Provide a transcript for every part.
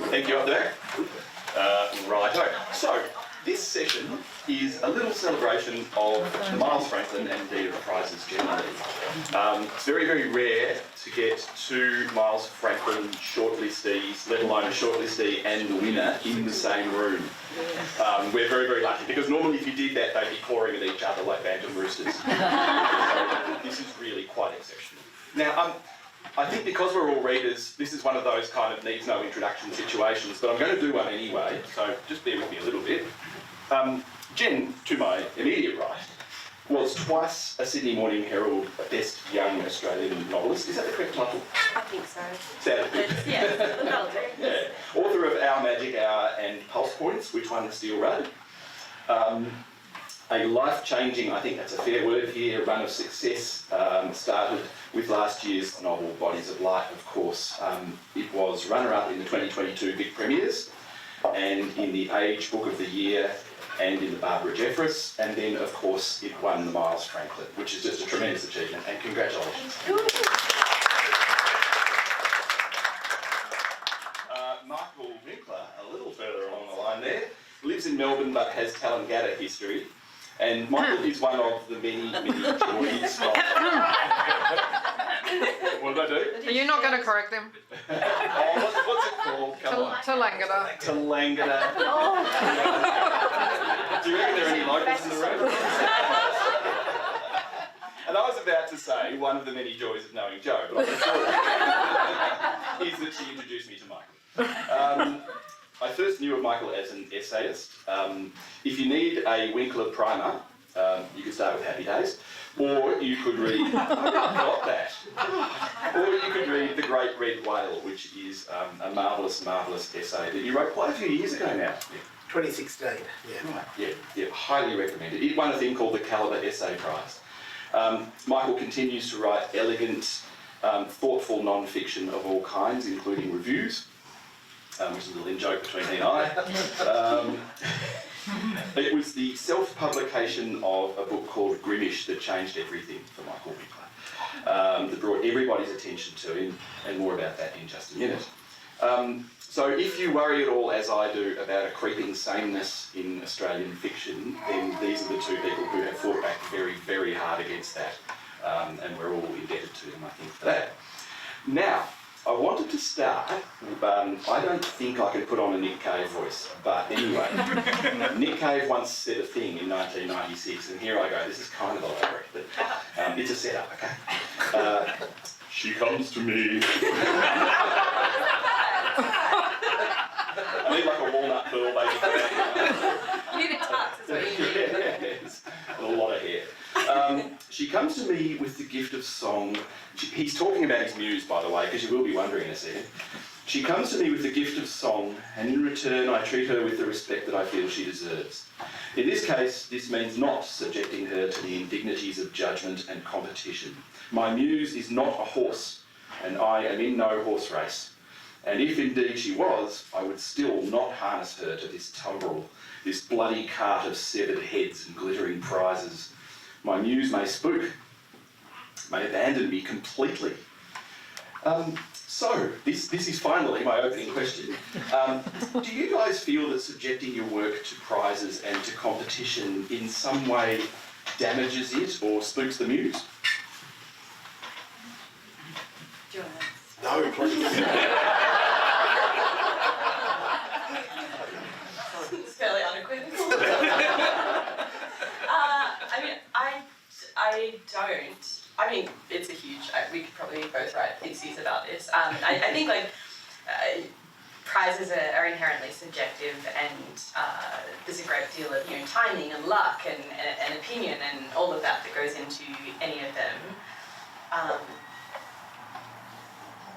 Thank you up there. Righto. So, this session is a little celebration of Miles Franklin and indeed of prizes generally. It's very, very rare to get two Miles Franklin shortlistees, let alone a shortlistee and the winner, in the same room. We're very, very lucky, because normally if you did that, they'd be clawing at each other like bantam roosters. So this is really quite exceptional. Now, I think because we're all readers, this is one of those kind of needs no introduction situations, but I'm going to do one anyway, so just bear with me a little bit. Jen, to my immediate right, was twice a Sydney Morning Herald Best Young Australian Novelist. Is that the correct title? I think so. Sounded good. Yeah, that'll do. Yeah. Author of Our Magic Hour and Pulse Points, which one is still read. A life-changing, I think that's a fair word here, run of success started with last year's novel, Bodies of Light, of course. It was runner-up in the 2022 Vic Premiers, and in the Age Book of the Year, and in the Barbara Jeffress, and then, of course, it won the Miles Franklin, which is just a tremendous achievement, and congratulations. Michael Winkler, a little further along the line there, lives in Melbourne but has Tallangatta history. And Michael is one of the many, many joys of... What did I do? Are you not going to correct them? What's it called? Come on. Tallangatta. Tallangatta. Do you reckon there are any locals in the room? And I was about to say one of the many joys of knowing Jo, but I'm sure is that she introduced me to Michael. I first knew of Michael as an essayist. If you need a Winkler primer, you could start with Happy Days, or you could read, got that, or you could read The Great Red Whale, which is a marvellous, marvellous essay that you wrote quite a few years ago now. 2016, yeah. Right, yeah, highly recommended. It won a thing called the Calibre Essay Prize. Michael continues to write elegant, thoughtful non-fiction of all kinds, including reviews. Which is a little in-joke between he and I. It was the self-publication of a book called Grimmish that changed everything for Michael Winkler, that brought everybody's attention to him, and more about that in just a minute. So if you worry at all, as I do, about a creeping sameness in Australian fiction, then these are the two people who have fought back very, very hard against that, and we're all indebted to them, I think, for that. Now, I wanted to start, I don't think I can put on a Nick Cave voice, but anyway, Nick Cave once said a thing in 1996, and here I go, this is kind of elaborate, but it's a setup, okay? She comes to me. I need like a walnut pearl, basically. You need a tux, is what you need. Yes, a lot of hair. She comes to me with the gift of song. He's talking about his muse, by the way, because you will be wondering in a second. She comes to me with the gift of song, and in return I treat her with the respect that I feel she deserves. In this case, this means not subjecting her to the indignities of judgment and competition. My muse is not a horse, and I am in no horse race. And if indeed she was, I would still not harness her to this tumbrel, this bloody cart of severed heads and glittering prizes. My muse may spook, may abandon me completely. So, this is finally my opening question. Do you guys feel that subjecting your work to prizes and to competition in some way damages it or spooks the muse? Do you want to? No, please. It's fairly unequivocal. I don't. I mean, it's a huge. We could probably both write theses about this. I think prizes are inherently subjective, and there's a great deal of timing and luck and opinion and all of that goes into any of them.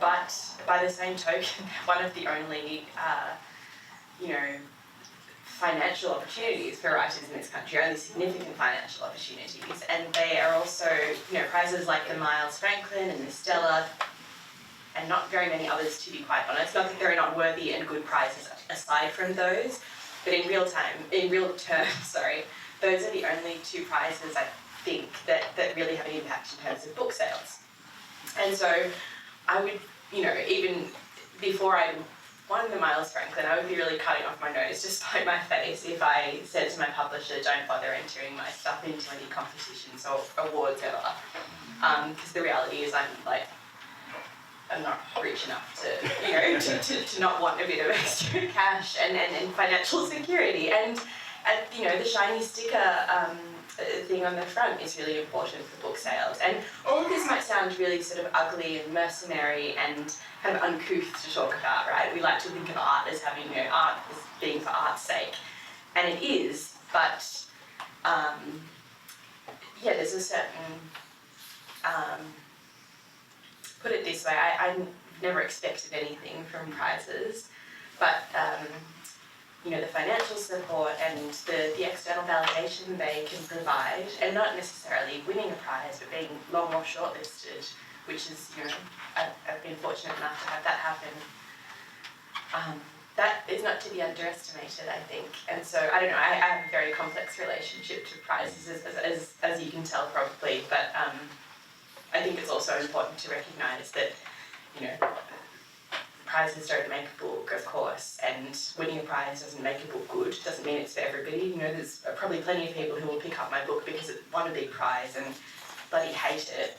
But by the same token, one of the only financial opportunities for writers in this country, only significant financial opportunities, and they are also, prizes like the Miles Franklin and the Stella, and not very many others, to be quite honest. Not that there are not worthy and good prizes aside from those, but in real terms, those are the only two prizes I think that really have an impact in terms of book sales. And so I would, even before I won the Miles Franklin, I would be really cutting off my nose to spite my face if I said to my publisher, don't bother entering my stuff into any competitions or awards ever. Because the reality is I'm not rich enough to, to not want a bit of extra cash and financial security. And the shiny sticker thing on the front is really important for book sales. And all of this might sound really sort of ugly and mercenary and kind of uncouth to talk about, right? We like to think of art as having, art as being for art's sake. And it is, but there's a certain, put it this way, I never expected anything from prizes, but the financial support and the external validation they can provide, and not necessarily winning a prize, but being long or shortlisted, which is, I've been fortunate enough to have that happen. That is not to be underestimated, I think. And so, I don't know, I have a very complex relationship to prizes, as you can tell probably, but I think it's also important to recognise that, prizes don't make a book, of course, and winning a prize doesn't make a book good. It doesn't mean it's for everybody. There's probably plenty of people who will pick up my book because it won a big prize and bloody hate it.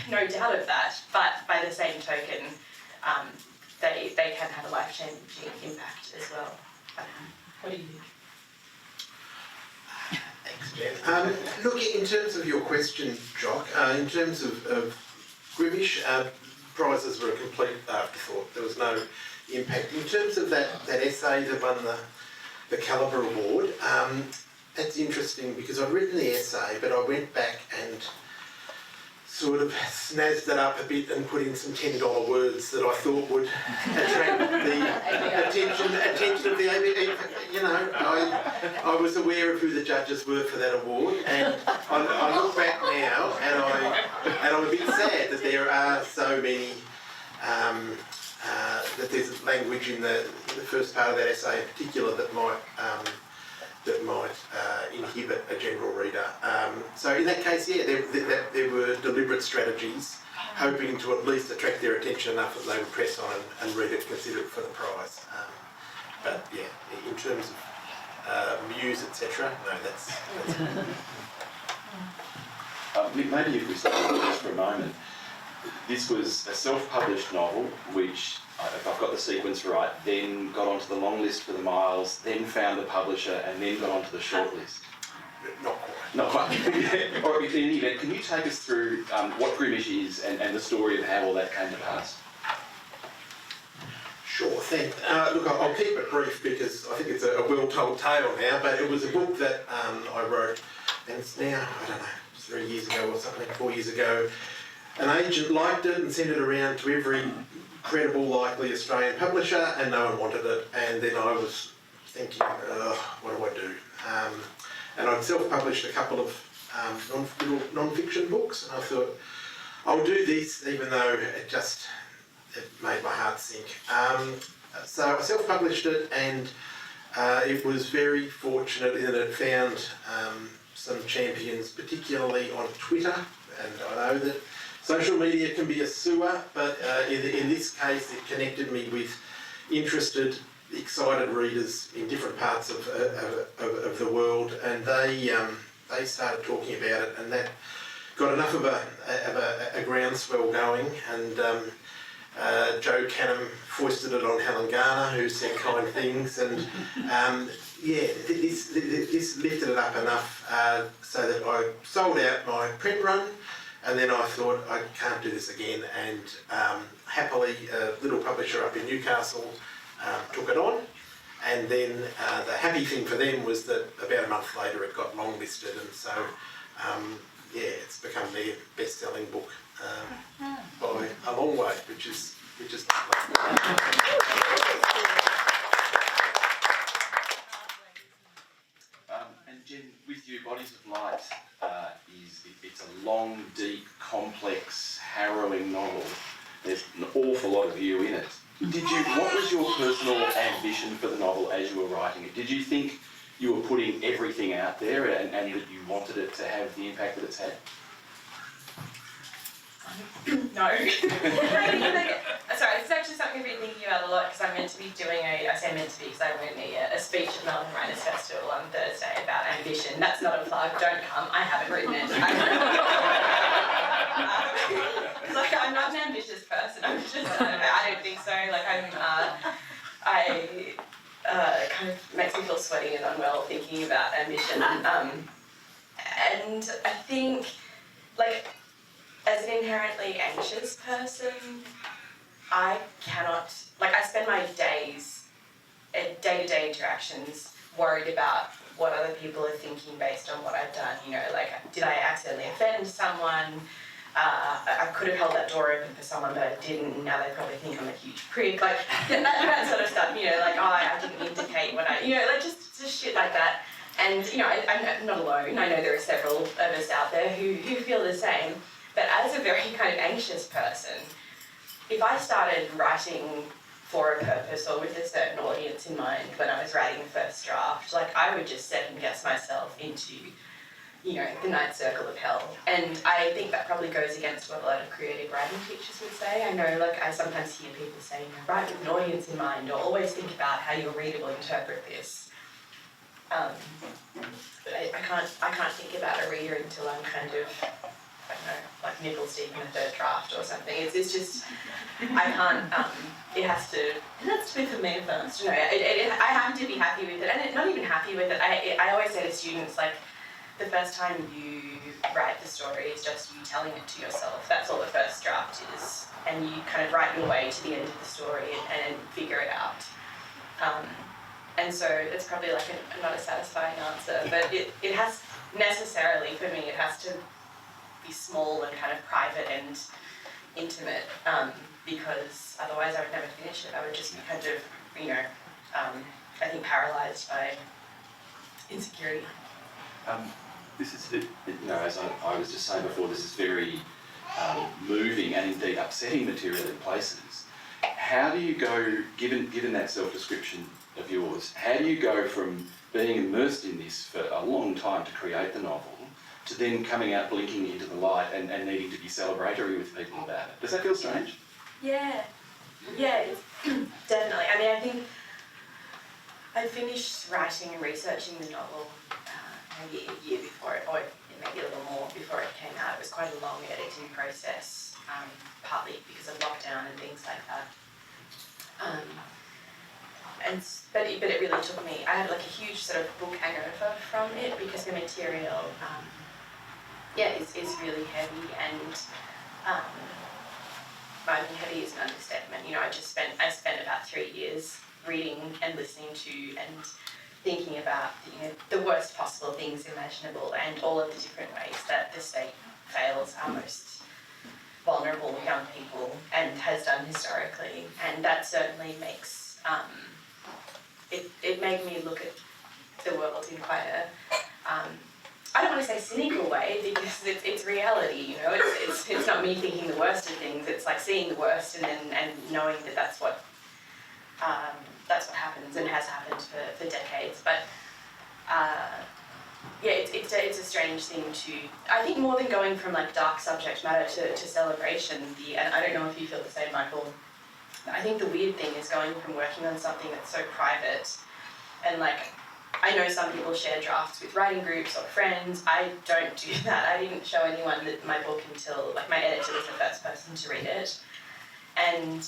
No doubt of that. But by the same token, they can have a life-changing impact as well. What do you think? Thanks, Jen. Look, in terms of your question, Jock, in terms of Grimish, prizes were a complete afterthought. There was no impact. In terms of that essay that won the Calibre Award, that's interesting because I'd written the essay, but I went back and sort of snazzed it up a bit and put in some $10 words that I thought would attract the attention of the ABE. I was aware of who the judges were for that award, and I look back now and I'm a bit sad that there are so many, that there's language in the first part of that essay in particular that might inhibit a general reader. So in that case, there were deliberate strategies hoping to at least attract their attention enough that they would press on and read it, consider it for the prize. But yeah, in terms of muse, etc., no, that's Maybe if we stop just for a moment, this was a self-published novel which, if I've got the sequence right, then got onto the long list for the Miles, then found a publisher, and then got onto the short list. not quite. Not quite. Or in any event, can you take us through what Grimish is and the story of how all that came to pass? Sure thing. Look, I'll keep it brief because I think it's a well-told tale now, but it was a book that I wrote, and it's now, 3 years ago or something, 4 years ago. An agent liked it and sent it around to every credible, likely Australian publisher, and no one wanted it. And then I was thinking, what do I do? And I'd self-published a couple of non-fiction books, and I thought, I'll do this, even though it made my heart sink. So I self-published it, and it was very fortunate in that it found some champions, particularly on Twitter, and I know that social media can be a sewer, but in this case it connected me with interested, excited readers in different parts of the world, and they started talking about it, and that got enough of a groundswell going, and Joe Canham foisted it on Helen Garner, who said kind things, and this lifted it up enough so that I sold out my print run, and then I thought I can't do this again, and happily a little publisher up in Newcastle took it on, and then the happy thing for them was that about a month later it got long listed, and so it's become their best-selling book by a long way, which is And Jen, with you, Bodies of Light it's a long, deep, complex, harrowing novel. There's an awful lot of you in it. What was your personal ambition for the novel as you were writing it? Did you think you were putting everything out there and that you wanted it to have the impact that it's had? No. Sorry, this is actually something I've been thinking about a lot because I'm meant to be doing I say meant to be because I'm going to a speech at Melbourne Writers Festival on Thursday about ambition. That's not a plug, don't come, I haven't written it. Like, I'm not an ambitious person, I don't think so. Like, kind of makes me feel sweaty and unwell thinking about ambition. And I think, like, as an inherently anxious person, I cannot, like, I spend my days, day-to-day interactions, worried about what other people are thinking based on what I've done. You know, like, did I accidentally offend someone? I could have held that door open for someone, but I didn't, and now they probably think I'm a huge prick. Like, that sort of stuff, you know, like, oh, I didn't indicate what you know, like, just shit like that. And, you know, I'm not alone. I know there are several of us out there who feel the same. But as a very kind of anxious person, if I started writing for a purpose or with a certain audience in mind when I was writing the first draft, like, I would just second guess myself into, you know, the ninth circle of hell. And I think that probably goes against what a lot of creative writing teachers would say. I know, like, I sometimes hear people say, you know, write with an audience in mind, or always think about how your reader will interpret this. But I can't think about a reader until I'm kind of, I don't know, like nipples deep in a third draft or something. It's just, I can't, it has to be for me first. You know, I have to be happy with it, and not even happy with it. I always say to students, like, the first time you write the story is just you telling it to yourself. That's all the first draft is. And you kind of write your way to the end of the story and figure it out. And so it's probably like not a satisfying answer, but it has necessarily, for me, it has to be small and kind of private and intimate, because otherwise I would never finish it. I would just be kind of, you know, I think paralysed by insecurity. This is, you know, as I was just saying before, this is very moving and indeed upsetting material in places. How do you go, given that self-description of yours, how do you go from being immersed in this for a long time to create the novel to then coming out blinking into the light and needing to be celebratory with people about it? Does that feel strange? Yeah, definitely. I mean, I think I finished writing and researching the novel maybe a year before it, or maybe a little more before it came out. It was quite a long editing process, partly because of lockdown and things like that. But it really took me, I had like a huge sort of book hangover from it because the material, is really heavy, and I mean, heavy is an understatement. You know, I spent about 3 years reading and listening to and thinking about, you know, the worst possible things imaginable and all of the different ways that the state fails our most vulnerable young people and has done historically, and that certainly makes it made me look at the world in quite a I don't want to say cynical way, because it's reality, you know. It's not me thinking the worst of things. It's like seeing the worst and knowing that that's what happens and has happened for decades. But it's a strange thing to, I think, more than going from like dark subject matter to celebration. And I don't know if you feel the same, Michael. I think the weird thing is going from working on something that's so private, and like, I know some people share drafts with writing groups or friends. I don't do that. I didn't show anyone my book until, like, my editor was the first person to read it. And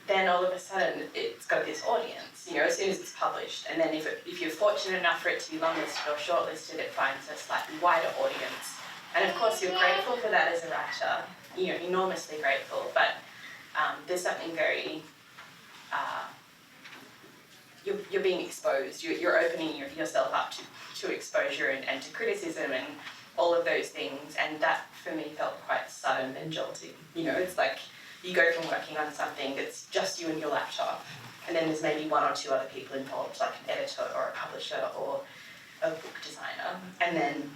then all of a sudden it's got this audience, you know, as soon as it's published. And then if you're fortunate enough for it to be longlisted or shortlisted, it finds a slightly wider audience. And of course you're grateful for that as a writer, you know, enormously grateful, but there's something very, you're being exposed, you're opening yourself up to exposure and to criticism and all of those things, and that for me felt quite sudden and jolting. You know, it's like you go from working on something that's just you and your laptop, and then there's maybe one or two other people involved, like an editor or a publisher or a book designer, and then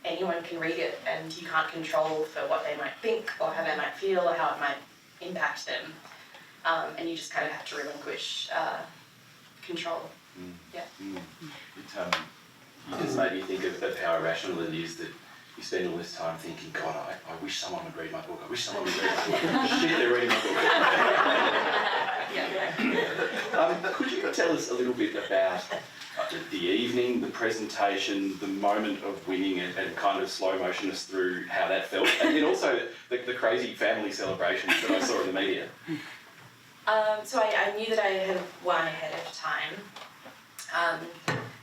anyone can read it and you can't control for what they might think or how they might feel or how it might impact them, and you just kind of have to relinquish control. It just made me think of how irrational it is that you spend all this time thinking, God, I wish someone would read my book. I wish someone would read my book. Shit, they're reading my book. Could you tell us a little bit about the evening, the presentation, the moment of winning, and kind of slow motion us through how that felt, and then also the crazy family celebrations that I saw in the media? So I knew that I had won ahead of time,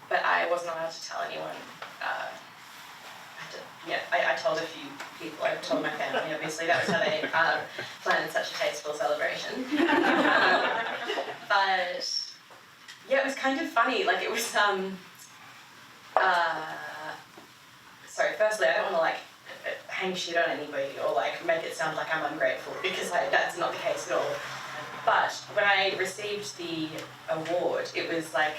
but I wasn't allowed to tell anyone. I told a few people. I told my family, obviously. That was how they planned such a tasteful celebration. But yeah, it was kind of funny. Like, it was sorry, firstly, I don't want to like hang shit on anybody or like make it sound like I'm ungrateful, because that's not the case at all. But when I received the award, it was like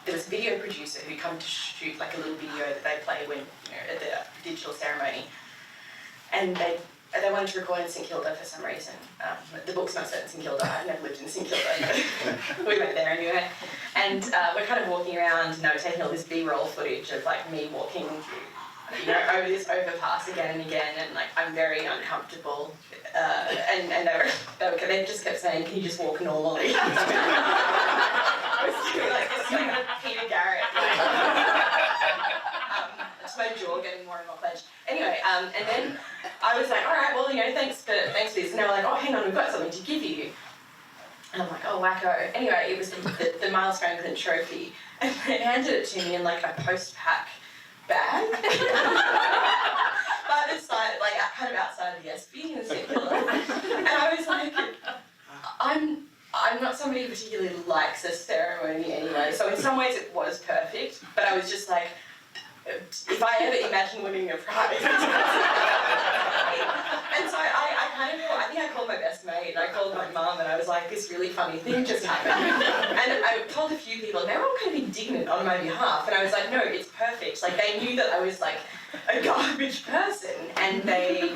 there was a video producer who'd come to shoot like a little video that they play when, at the digital ceremony, and they wanted to record in St Kilda for some reason. The book's not set in St Kilda. I've never lived in St Kilda, but we went there anyway. And we're kind of walking around, taking all this B-roll footage of like me walking, over this overpass again and again, and like I'm very uncomfortable. And they just kept saying, "Can you just walk normally?" I was doing like this like Peter Garrett. Just my jaw getting more and more clenched. Anyway, and then I was like, all right, well, thanks for this. And they were like, oh, hang on, we've got something to give you. And I'm like, oh, wacko. Anyway, it was the Miles Franklin trophy, and they handed it to me in like a post-pack bag. By the side, like kind of outside of the SB in St Kilda. And I was like, I'm not somebody who particularly likes a ceremony anyway, so in some ways it was perfect, but I was just like, if I ever imagine winning a prize. And so I think I called my best mate, and I called my mum, and I was like, this really funny thing just happened. And I told a few people, and they were all kind of indignant on my behalf, and I was like, no, it's perfect. Like, they knew that I was like a garbage person, and they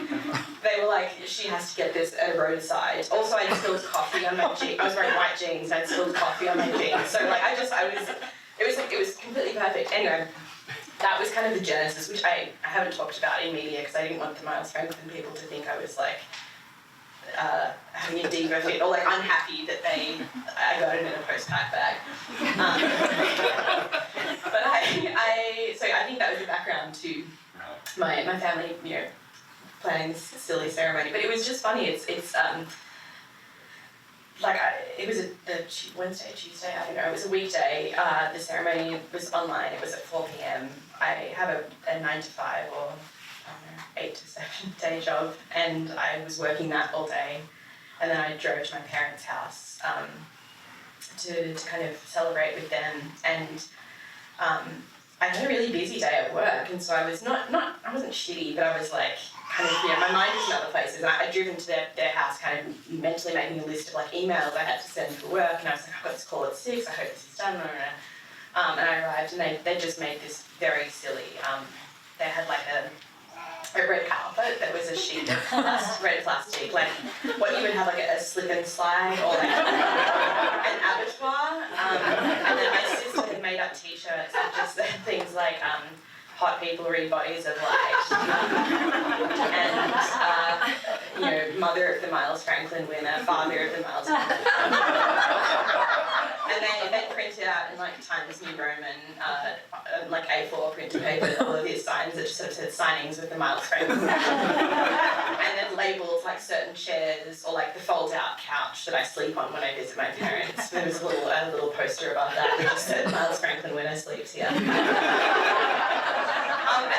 were like, she has to get this at a roadside. Also, I spilled coffee on my jeans. I was wearing white jeans, and I spilled coffee on my jeans. So like, it was completely perfect. Anyway, that was kind of the genesis, which I haven't talked about in media because I didn't want the Miles Franklin people to think I was like having a diva fit or like unhappy that I got it in a post-pack bag. But so I think that was the background to my family, planning this silly ceremony. But it was just funny. It was the Wednesday, Tuesday, I don't know, it was a weekday. The ceremony was online, it was at 4 p.m. I have a 9 to 5 or 8 to 7 day job, and I was working that all day. And then I drove to my parents' house to kind of celebrate with them. And I had a really busy day at work, and so I was I wasn't shitty, but I was like, kind of, my mind was in other places, and I'd driven to their house kind of mentally making a list of like emails I had to send for work, and I was like, I've got this call at 6, I hope this is done, and I arrived, and they just made this very silly, they had like a red carpet that was a sheet of red plastic, like what you would have like a slip and slide or like an abattoir, and then my sister had made up t-shirts that just said things like, hot people read bodies of light, and mother of the Miles Franklin winner, father of the Miles Franklin winner. And they printed out in like Times New Roman, like A4 printed paper, all of these signs that just sort of said signings with the Miles Franklin winner. And then labels like certain chairs or like the fold-out couch that I sleep on when I visit my parents. There was a little poster above that just said Miles Franklin winner sleeps here. And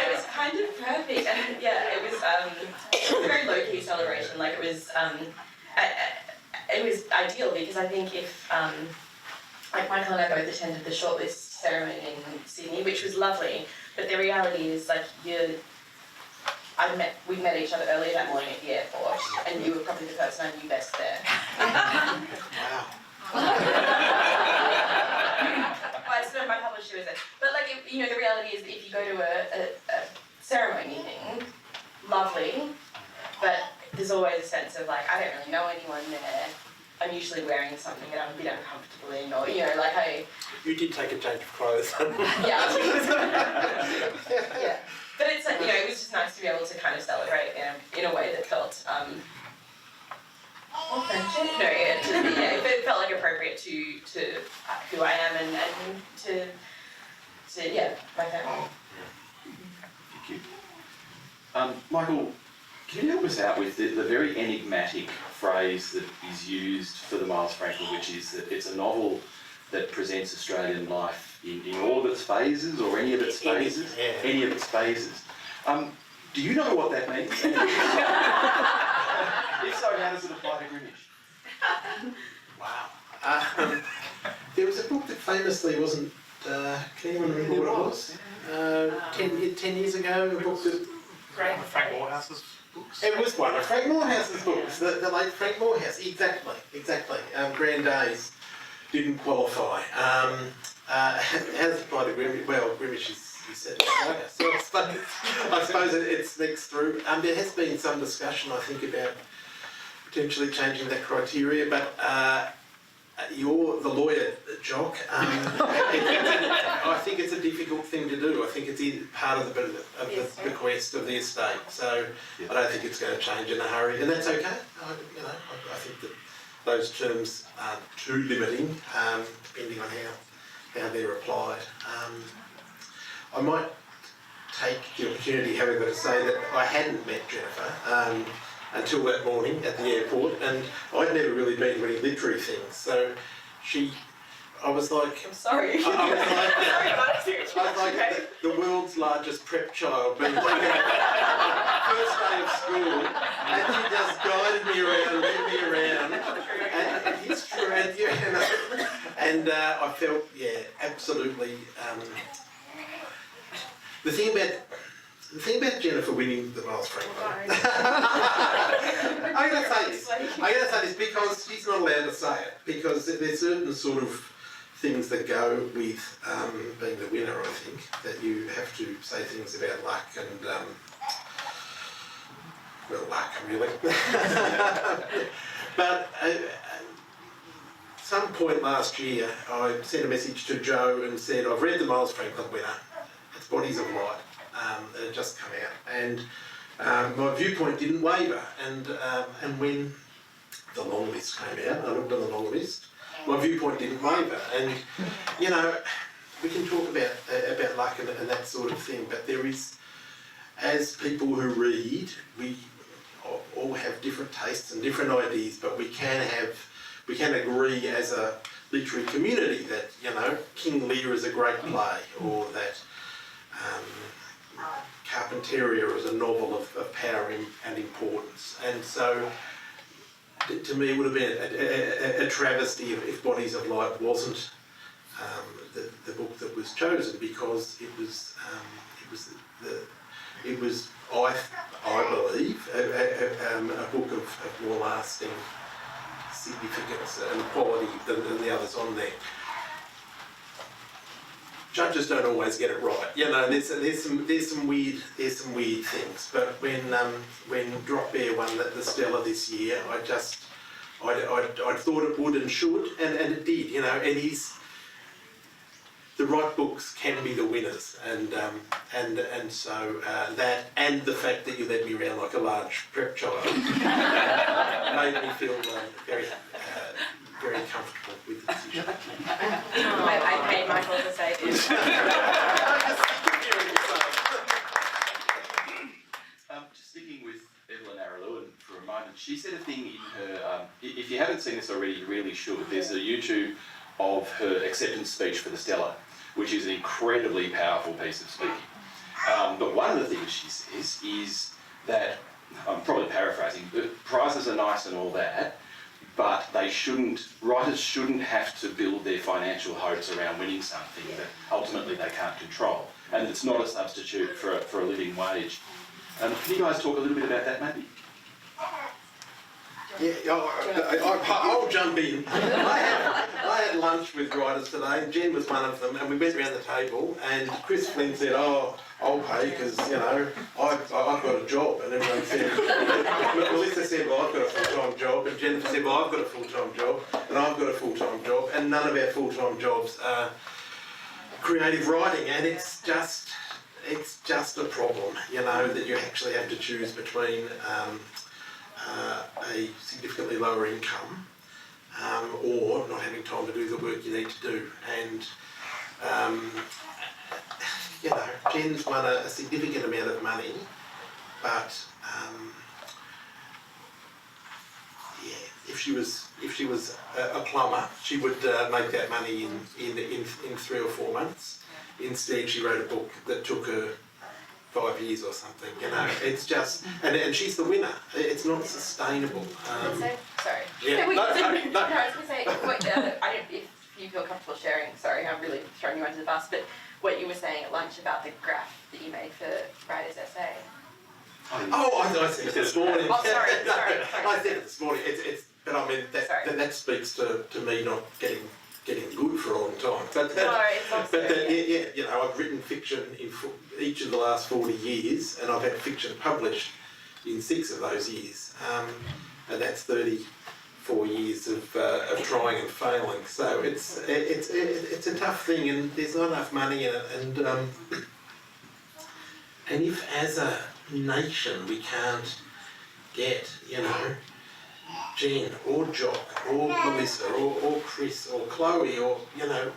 it was kind of perfect, and yeah, it was a very low-key celebration. Like it was ideal because I think if like Michael and I both attended the shortlist ceremony in Sydney, which was lovely, but the reality is like we met each other earlier that morning at the airport, and you were probably the person I knew best there. Wow. So my publisher was there. But like, the reality is that if you go to a ceremony thing, lovely, but there's always a sense of like, I don't really know anyone there. I I'm usually wearing something that I'm a bit uncomfortable in, or You did take a change of clothes. yeah. Yeah. But it's it was just nice to be able to kind of celebrate in a way that felt authentic. No, it felt like appropriate to who I am and to my family. Thank you. Michael, can you help us out with the very enigmatic phrase that is used for the Miles Franklin, which is that it's a novel that presents Australian life in all of its phases, or any of its phases? Any of its phases. Do you know what that means? If so, how does it apply to Greenwich? Wow. There was a book that famously wasn't. Can anyone remember what it was? 10 years ago, a book that. Frank Morehouse's books. It was one of Frank Morehouse's books, the late Frank Morehouse. Exactly. Grand Days didn't qualify. How does it apply to Greenwich? Well, Greenwich is set in Australia, so I suppose it sneaks through. There has been some discussion, I think, about potentially changing that criteria, but you're the lawyer, Jock. I think it's a difficult thing to do. I think it's part of the bequest of the estate, so I don't think it's going to change in a hurry, and that's okay. I think that those terms aren't too limiting, depending on how they're applied. I might take the opportunity, however, to say that I hadn't met Jennifer until that morning at the airport, and I'd never really been to any literary things, so I was like... I'm sorry. I was like the world's largest prep child, being taken first day of school, and she just guided me around, led me around, and it's true, and I felt, absolutely... The thing about Jennifer winning the Miles Franklin, I'm going to say this because she's not allowed to say it, because there's certain sort of things that go with being the winner, I think, that you have to say things about luck and, luck really. But at some point last year, I sent a message to Joe and said, I've read the Miles Franklin winner. It's Bodies of Light. It had just come out, and my viewpoint didn't waver. And when the long list came out, I looked on the long list. My viewpoint didn't waver, and we can talk about luck and that sort of thing, but there is, as people who read, we all have different tastes and different ideas, but we can agree as a literary community that King Lear is a great play, or that Carpentaria is a novel of power and importance. And so, to me, it would have been a travesty if Bodies of Light wasn't the book that was chosen, because it was I believe a book of more lasting significance and quality than the others on there. Judges don't always get it right, there's some weird things. But when Drop Bear won the Stella this year, I thought it would and should, and it did. It is, the right books can be the winners, and so that, and the fact that you led me around like a large prep child made me feel very comfortable with the decision. I paid Michael to say this. Just sticking with Evelyn Araluen for a moment, she said a thing in her, if you haven't seen this already, you really should. There's a YouTube of her acceptance speech for the Stella, which is an incredibly powerful piece of speaking. But one of the things she says is that, I'm probably paraphrasing, prizes are nice and all that, but writers shouldn't have to build their financial hopes around winning something that ultimately they can't control. And it's not a substitute for a living wage. Can you guys talk a little bit about that, maybe? Yeah, I'll jump in. I had had lunch with writers today, and Jen was one of them, and we went around the table, and Chris Flynn said, "Oh, I'll pay because, you know, I've got a job," and everyone said, Melissa said, "Well, I've got a full-time job," and Jennifer said, "Well, I've got a full-time job, and I've got a full-time job," and none of our full-time jobs are creative writing, and it's just a problem, you know, that you actually have to choose between a significantly lower income or not having time to do the work you need to do. And you know, Jen's won a significant amount of money, but yeah, if she was a plumber, she would make that money in 3 or 4 months. Instead, she wrote a book that took her 5 years or something. You know, it's just, and she's the winner. It's not sustainable. Sorry. Yeah. No, No, I was going to say, if you feel comfortable sharing, sorry, I'm really throwing you under the bus, but what you were saying at lunch about the graph that you made for Writer's Essay. Oh, I said it this morning. Oh, sorry. I said it this morning. But I mean, that speaks to me not getting good for a long time. But yeah, you know, I've written fiction in each of the last 40 years, and I've had fiction published in 6 of those years, and that's 34 years of trying and failing. So it's a tough thing, and there's not enough money in it, and if as a nation we can't get, you know, Jen or Jock or Melissa or Chris or Chloe or, you know,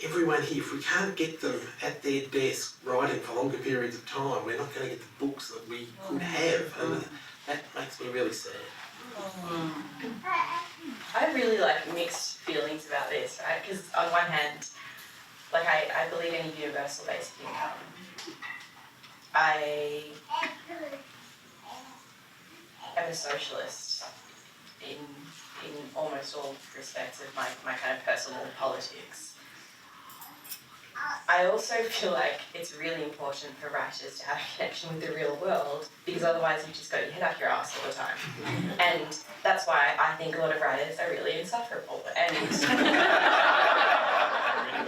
everyone here, if we can't get them at their desk writing for longer periods of time, we're not going to get the books that we could have, and that makes me really sad. I have really mixed feelings about this, right? Because on one hand, I believe in a universal basic income. I am a socialist in almost all respects of my kind of personal politics. I also feel like it's really important for writers to have a connection with the real world, because otherwise you just got your head up your ass all the time. And that's why I think a lot of writers are really insufferable. And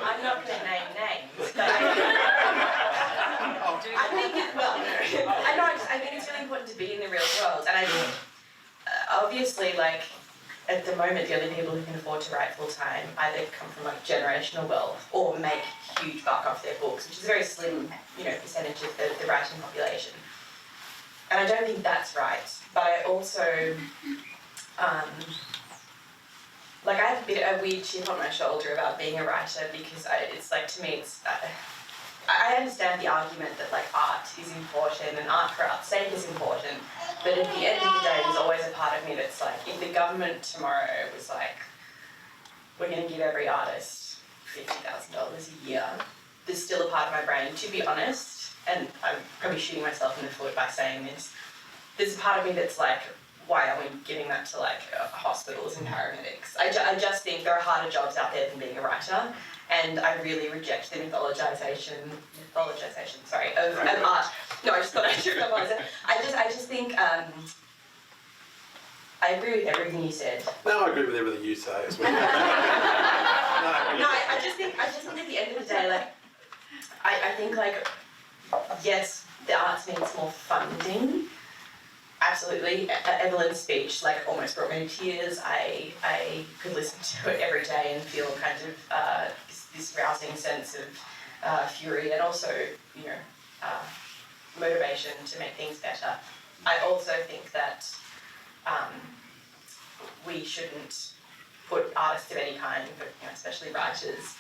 I'm not going to name names, but I think I think it's really important to be in the real world. And I think, obviously, at the moment, the only people who can afford to write full time either come from generational wealth or make huge buck off their books, which is a very slim, percentage of the writing population. And I don't think that's right. But I also, I have a weird chip on my shoulder about being a writer, because to me, it's. I understand the argument that art is important and art for art's sake is important, but at the end of the day, there's always a part of me that's if the government tomorrow was we're going to give every artist $50,000 a year, there's still a part of my brain, to be honest, and I'm probably shooting myself in the foot by saying this, there's a part of me that's why are we giving that to hospitals and paramedics? I just think there are harder jobs out there than being a writer. And I really reject the mythologization, of art. No, I just thought I should realise it. I just think, I agree with everything you said. No, I agree with everything you say as well. I just think at the end of the day, I think yes, the arts needs more funding. Absolutely. Evelyn's speech almost brought me to tears. I could listen to it every day and feel kind of this rousing sense of fury and also, motivation to make things better. I also think that we shouldn't put artists of any kind, but especially writers,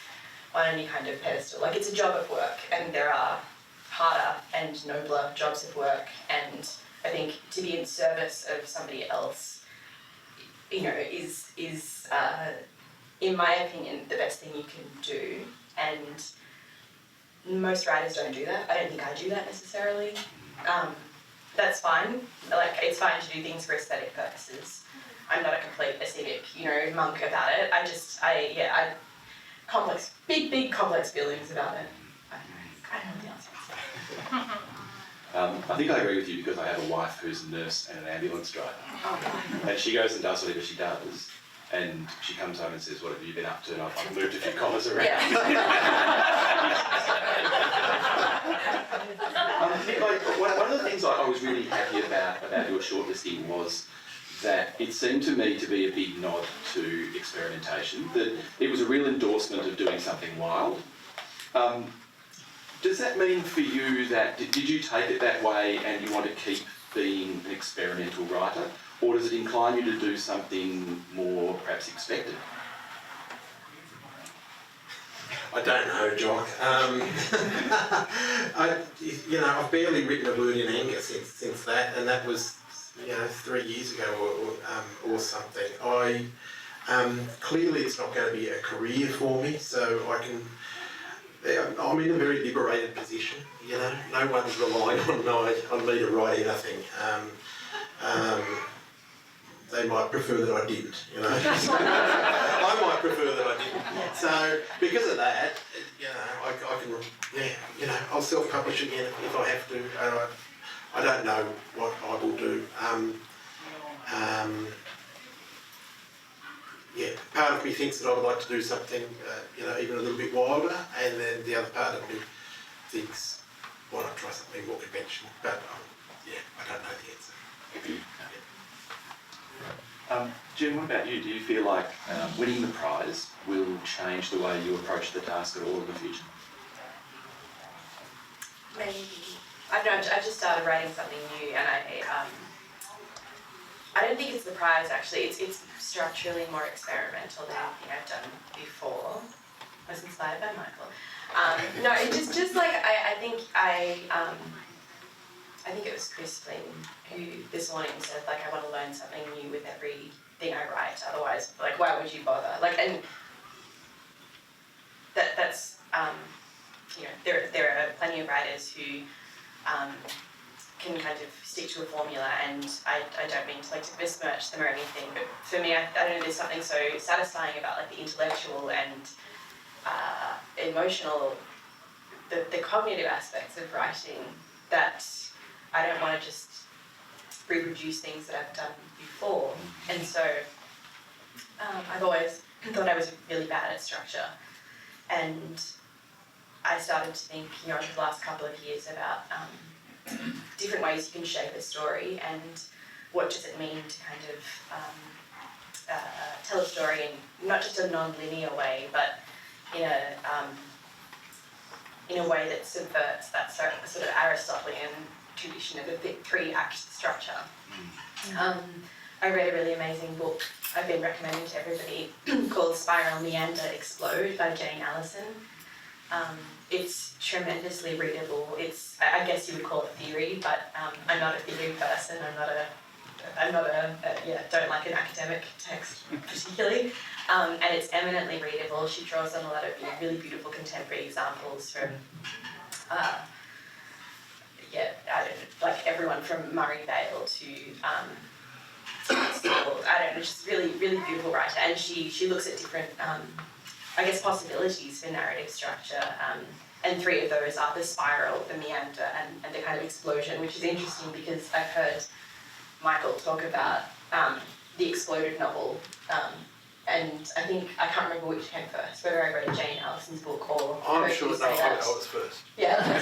on any kind of pedestal. It's a job of work, and there are harder and nobler jobs of work, and I think to be in service of somebody else, is in my opinion, the best thing you can do. And most writers don't do that. I don't think I do that necessarily. That's fine. It's fine to do things for aesthetic purposes. I'm not a complete aesthetic, monk about it. I big complex feelings about it. I don't know the answer. I think I agree with you because I have a wife who's a nurse and an ambulance driver. And she goes and does whatever she does. and she comes home and says, "What have you been up to?" And I've moved a few commas around. One of the things I was really happy about your shortlisting was that it seemed to me to be a big nod to experimentation, that it was a real endorsement of doing something wild. Does that mean for you that, did you take it that way and you want to keep being an experimental writer, or does it incline you to do something more perhaps expected? I don't know, Jock. I've barely written a word in anger since that, and that was 3 years ago or something. Clearly it's not going to be a career for me, so I'm in a very liberated position. No one's relying on me to write anything. They might prefer that I didn't, I might prefer that I didn't. So because of that, I can, I'll self-publish again if I have to. I don't know what I will do. Part of me thinks that I would like to do something, even a little bit wilder, and then the other part of me thinks, why not try something more conventional? But I don't know the answer. Jim, what about you? Do you feel like winning the prize will change the way you approach the task at all in the future? Maybe. I don't know, I just started writing something new, and I don't think it's the prize actually. It's structurally more experimental than anything I've done before. I was inspired by Michael. No, it's just like I think it was Crispin who this morning said, like, I want to learn something new with everything I write. Otherwise, like, why would you bother? Like, and that's there are plenty of writers who can kind of stick to a formula, and I don't mean to besmirch them or anything, but for me, I don't know, there's something so satisfying about like the intellectual and emotional, the cognitive aspects of writing, that I don't want to just reproduce things that I've done before. And so I've always thought I was really bad at structure, and I started to think, over the last couple of years about different ways you can shape a story, and what does it mean to kind of tell a story in not just a non-linear way, but in a way that subverts that sort of Aristotelian tradition of a three-act structure. I read a really amazing book I've been recommending to everybody called Spiral, Meander, Explode by Jane Allison. It's tremendously readable. I guess you would call it theory, but I'm not a theory person. Don't like an academic text particularly. And it's eminently readable. She draws on a lot of really beautiful contemporary examples from, like everyone from Murray Vale to, just really, really beautiful writer. And she looks at different, possibilities for narrative structure. And three of those are the spiral, the meander, and the kind of explosion, which is interesting because I've heard Michael talk about the exploded novel, and I can't remember which came first, whether I read Jane Allison's book or I'm heard sure you no, say that. I was first. Yeah,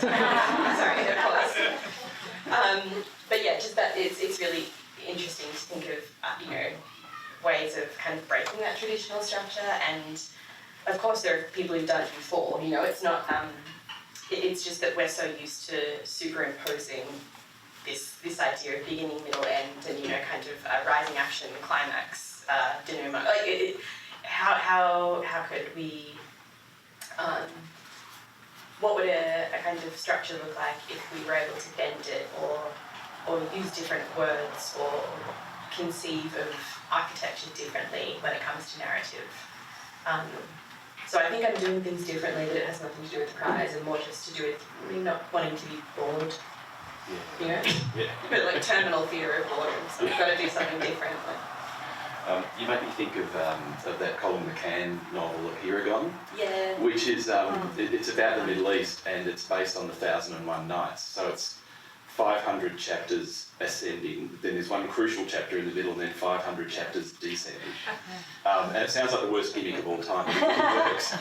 sorry, of course. But yeah, just that it's really interesting to think of, ways of kind of breaking that traditional structure, and of course there are people who've done it before, it's not, it's just that we're so used to superimposing this idea of beginning, middle, end, and kind of rising action, climax, denouement. How could we? What would a kind of structure look like if we were able to bend it, or use different words, or conceive of architecture differently when it comes to narrative? So I think I'm doing things differently, but it has nothing to do with the prize, and more just to do with me not wanting to be bored. Yeah. But like terminal fear of boredom, so we've got to do something different. You make me think of that Colin McCann novel, Hiragon, Yeah. which is it's about the Middle East, and it's based on the 1001 Nights. So it's 500 chapters ascending, then there's one crucial chapter in the middle, and then 500 chapters descending. And it sounds like the worst gimmick of all time. It works.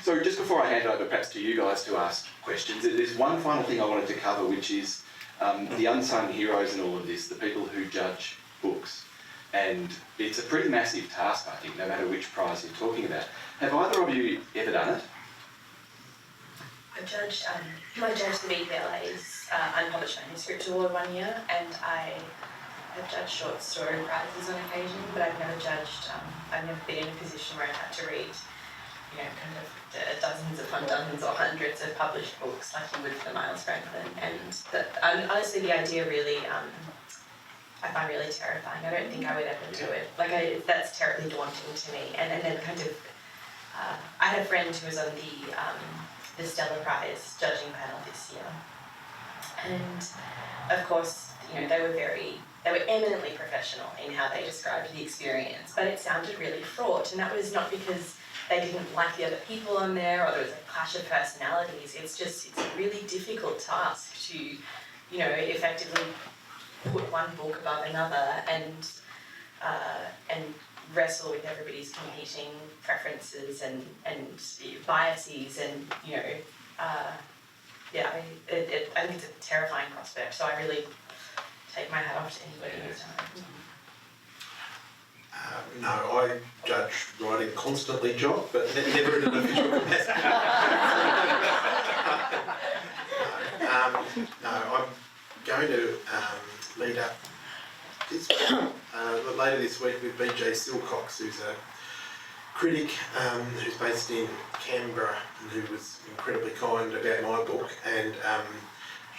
So just before I hand over perhaps to you guys to ask questions, there's one final thing I wanted to cover, which is the unsung heroes in all of this, the people who judge books. And it's a pretty massive task, I think, no matter which prize you're talking about. Have either of you ever done it? I judged the BPLA's unpublished manuscript award 1 year, and I have judged short story prizes on occasion, but I've never judged, I've never been in a position where I've had to read, kind of dozens upon dozens or hundreds of published books like you would for Miles Franklin. And honestly, the idea really, I find really terrifying. I don't think I would ever do it. That's terribly daunting to me. And then kind of, I had a friend who was on the Stellar Prize judging panel this year, and of course, they were eminently professional in how they described the experience, but it sounded really fraught, and that was not because they didn't like the other people on there or there was a clash of personalities. It's a really difficult task to, effectively put one book above another and wrestle with everybody's competing preferences and biases and I think it's a terrifying prospect. So I really take my hat off to anybody who's done it. No, I judge writing constantly, Jock, but never in an official capacity. No, I'm going to meet up later this week with BJ Silcox, who's a critic who's based in Canberra and who was incredibly kind about my book, and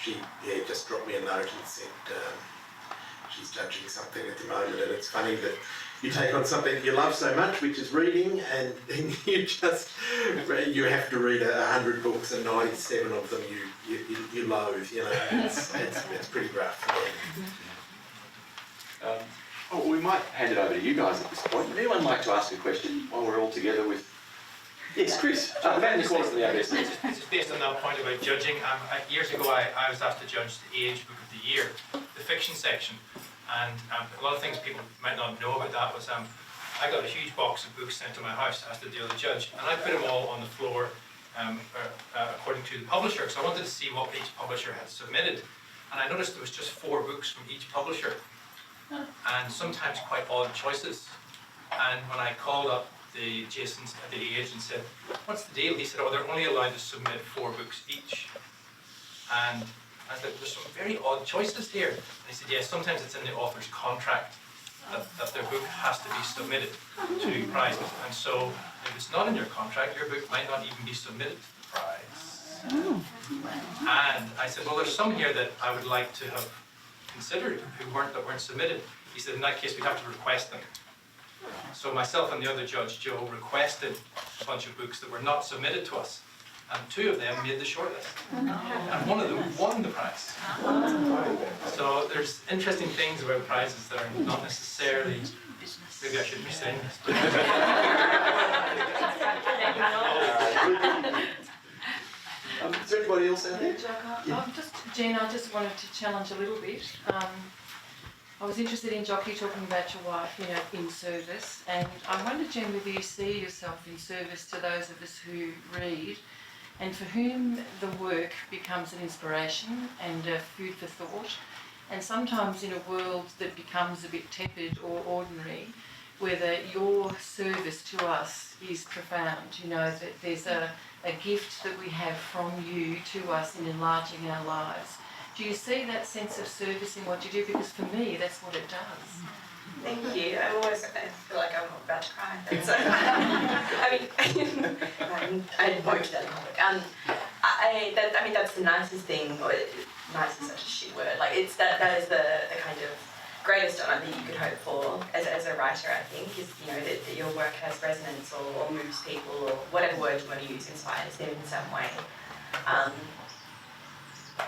she just dropped me a note and said she's judging something at the moment, and it's funny that you take on something you love so much, which is reading, and then you have to read 100 books and 97 of them you loathe. It's pretty rough. We might hand it over to you guys at this point. Would anyone like to ask a question while we're all together with... Yes, Chris. Matt Nicholas from the ABS. This is based on that point about judging. Years ago, I was asked to judge the Age Book of the Year, the fiction section. And a lot of things people might not know about that was I got a huge box of books sent to my house as the other judge, and I put them all on the floor according to the publisher, because I wanted to see what each publisher had submitted. And I noticed there was just 4 books from each publisher, and sometimes quite odd choices. And when I called up the Jason at the Age and said, "What's the deal?" He said, "Oh, they're only allowed to submit 4 books each." And I said, "There's some very odd choices here." And he said, "Yes, sometimes it's in the author's contract that their book has to be submitted to prizes. And so if it's not in your contract, your book might not even be submitted to the prize." And I said, "Well, there's some here that I would like to have considered that weren't submitted." He said, "In that case, we'd have to request them." So myself and the other judge, Joe, requested a bunch of books that were not submitted to us. And 2 of them made the shortlist. And 1 of them won the prize. So there's interesting things about prizes that are not necessarily... Maybe I shouldn't be saying this. Is there anybody else out there? Jean, I just wanted to challenge a little bit. I was interested in Jock, you talking about your wife, in service, and I wonder, Jen, whether you see yourself in service to those of us who read, and for whom the work becomes an inspiration and food for thought, and sometimes in a world that becomes a bit tepid or ordinary, whether your service to us is profound, that there's a gift that we have from you to us in enlarging our lives. Do you see that sense of service in what you do? Because for me, that's what it does. Thank you. I feel like I'm about to cry. So, I won't do that in public. That's the nicest thing, or nice is such a shit word. That is the kind of greatest honour that you could hope for as a writer, I think, is that your work has resonance or moves people, or whatever word you want to use, inspires them in some way.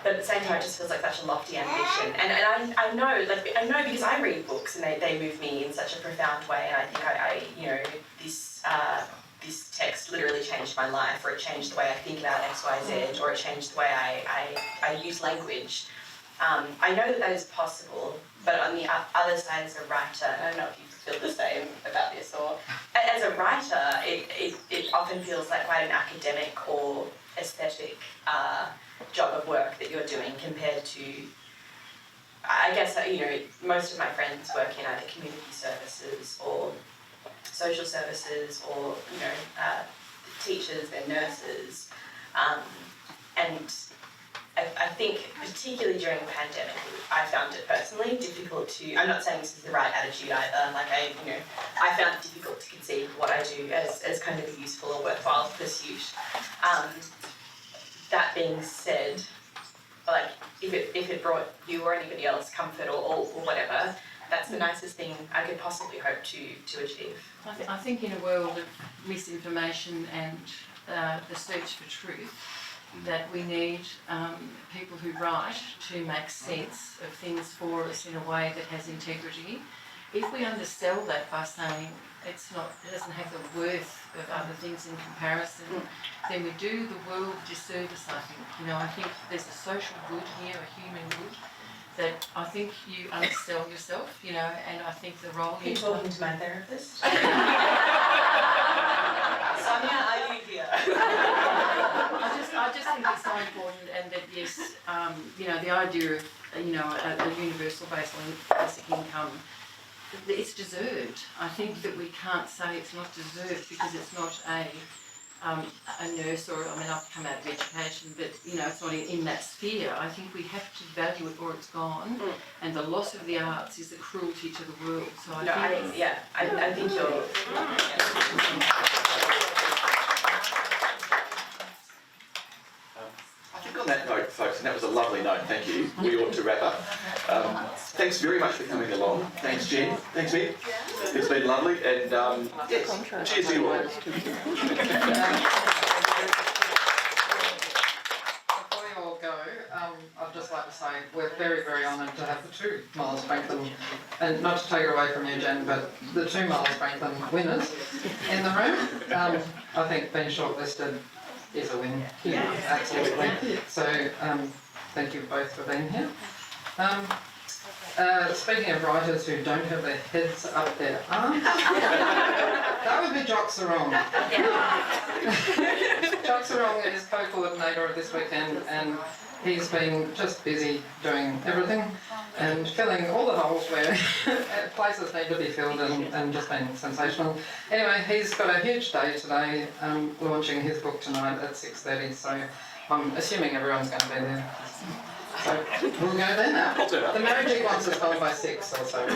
But at the same time, it just feels like such a lofty ambition. And I know because I read books and they move me in such a profound way. And I think this text literally changed my life, or it changed the way I think about X, Y, Z, or it changed the way I use language. I know that is possible, but on the other side as a writer, and I don't know if you feel the same about this, or as a writer, it often feels like quite an academic or aesthetic job of work that you're doing compared to, I guess, most of my friends work in either community services or social services, or teachers and nurses, and I think particularly during the pandemic, I found it personally difficult to. I'm not saying this is the right attitude either. Like I found it difficult to conceive what I do as kind of a useful or worthwhile pursuit. That being said, like if it brought you or anybody else comfort or whatever, that's the nicest thing I could possibly hope to achieve. I think in a world of misinformation and the search for truth, that we need people who write to make sense of things for us in a way that has integrity. If we undersell that by saying it doesn't have the worth of other things in comparison, then we do the world a disservice, I think. I think there's a social good here, a human good, that I think you undersell yourself, and I think the role Are you talking to my therapist? Sonia, are you here? I just think it's so important, and that yes, the idea of a universal basic income, it's deserved. I think that we can't say it's not deserved because it's not a nurse I've come out of education, but it's not in that sphere. I think we have to value it or it's gone, and the loss of the arts is a cruelty to the world. So I think you're. I think on that note, folks, and that was a lovely note, thank you, we ought to wrap up. Thanks very much for coming along. Thanks, Jen. Thanks, Mick. It's been lovely, and yes, cheers to you all. Before you all go, I'd just like to say we're very, very honoured to have the two Miles Franklin, and not to take it away from you, Jen, but the two Miles Franklin winners in the room. I think being shortlisted is a win. Yeah, absolutely. So thank you both for being here. Speaking of writers who don't have their heads up their arms, that would be Jock Serong. Jock Serong is co-coordinator of this weekend, and he's been just busy doing everything and filling all the holes where places need to be filled, and just been sensational. Anyway, he's got a huge day today, launching his book tonight at 6:30, so I'm assuming everyone's going to be there. So we'll go there now. The marriage wants us home by 6 or so.